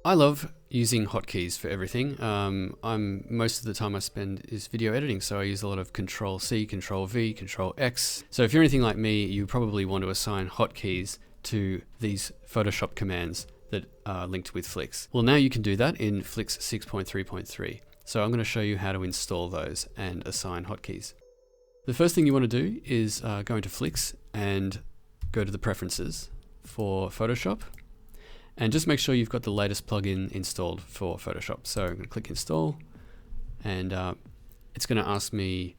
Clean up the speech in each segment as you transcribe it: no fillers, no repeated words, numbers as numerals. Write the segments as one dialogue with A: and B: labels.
A: I love using hotkeys for everything. Most of the time I spend is video editing, so I use a lot of Control C, Control V, Control X. So if you're anything like me, you probably want to assign hotkeys to these Photoshop commands that are linked with Flix. Well, now you can do that in Flix 6.3.3. So I'm going to show you how to install those and assign hotkeys. The first thing you want to do is go into Flix and go to the preferences for Photoshop. And just make sure you've got the latest plugin installed for Photoshop. So I'm going to click install, and it's going to ask me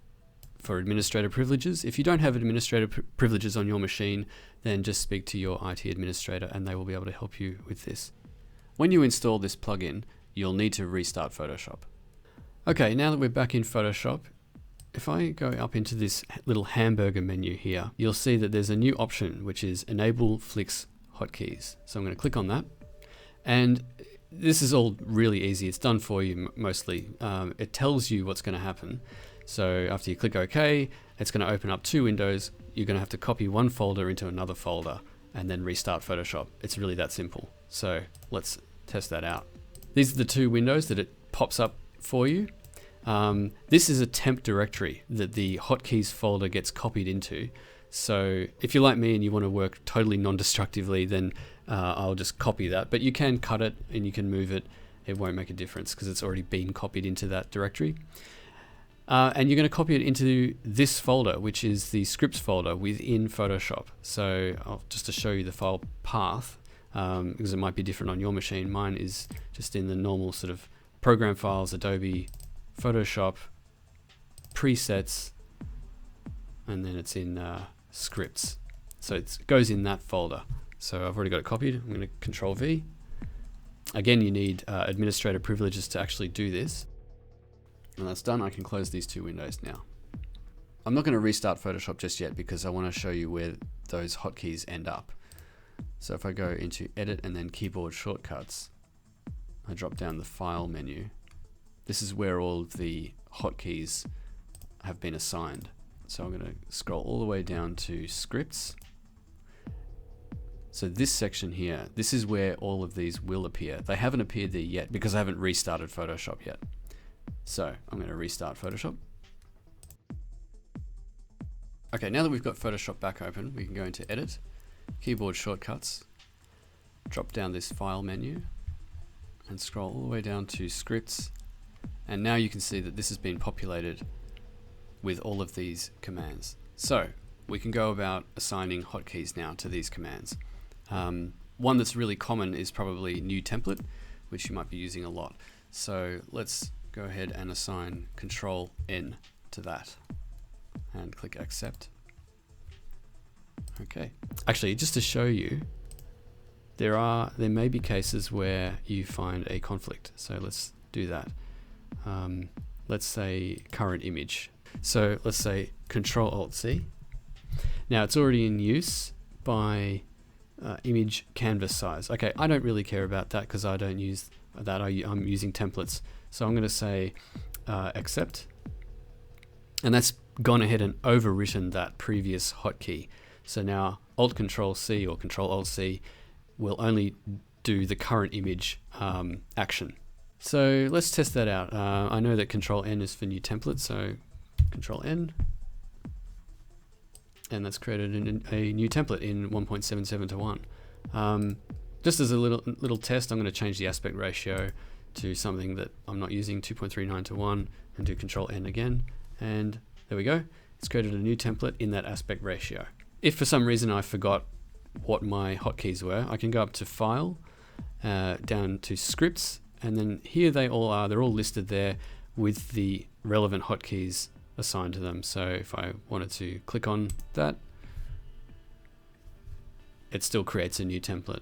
A: for administrator privileges. If you don't have administrator privileges on your machine, then just speak to your IT administrator and they will be able to help you with this. When you install this plugin, you'll need to restart Photoshop. Okay, now that we're back in Photoshop, if I go up into this little hamburger menu here, you'll see that there's a new option, which is Enable Flix Hotkeys. So I'm going to click on that, and this is all really easy. It's done for you mostly. It tells you what's going to happen. So after you click OK, it's going to open up two windows. You're going to have to copy one folder into another folder and then restart Photoshop. It's really that simple. So let's test that out. These are the two windows that it pops up for you. This is a temp directory that the hotkeys folder gets copied into. So if you're like me and you want to work totally non-destructively, then I'll just copy that. But you can cut it and you can move it. It won't make a difference because it's already been copied into that directory. And you're going to copy it into this folder, which is the scripts folder within Photoshop. So just to show you the file path, because it might be different on your machine. Mine is just in the normal sort of program files, Adobe, Photoshop, presets, and then it's in scripts. So it goes in that folder. So I've already got it copied. I'm going to Control V. Again, you need administrator privileges to actually do this. When that's done, I can close these two windows now. I'm not going to restart Photoshop just yet because I want to show you where those hotkeys end up. So if I go into Edit and then Keyboard Shortcuts, I drop down the File menu. This is where all of the hotkeys have been assigned. So I'm going to scroll all the way down to Scripts. So this section here, this is where all of these will appear. They haven't appeared there yet because I haven't restarted Photoshop yet. So I'm going to restart Photoshop. Okay, now that we've got Photoshop back open, we can go into Edit, Keyboard Shortcuts, drop down this File menu, and scroll all the way down to Scripts. And now you can see that this has been populated with all of these commands. So we can go about assigning hotkeys now to these commands. One that's really common is probably New Template, which you might be using a lot. So let's go ahead and assign Control N to that and click Accept. Okay. Actually, just to show you, there may be cases where you find a conflict. So let's do that. Let's say current image. So let's say Control Alt C. Now it's already in use by image canvas size. Okay, I don't really care about that because I don't use that. I'm using templates. So I'm going to say accept. And that's gone ahead and overwritten that previous hotkey. So now Alt Control C or Control Alt C will only do the current image action. So let's test that out. I know that Control N is for new template, so Control N. And that's created a new template in 1.77 to 1. Just as a little test, I'm going to change the aspect ratio to something that I'm not using, 2.39 to 1, and do Control N again. And there we go. It's created a new template in that aspect ratio. If for some reason I forgot what my hotkeys were, I can go up to File, down to Scripts, and then here they all are. They're all listed there with the relevant hotkeys assigned to them. So if I wanted to click on that, it still creates a new template.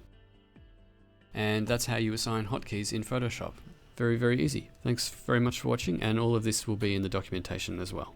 A: And that's how you assign hotkeys in Photoshop. Very, very easy. Thanks very much for watching, and all of this will be in the documentation as well.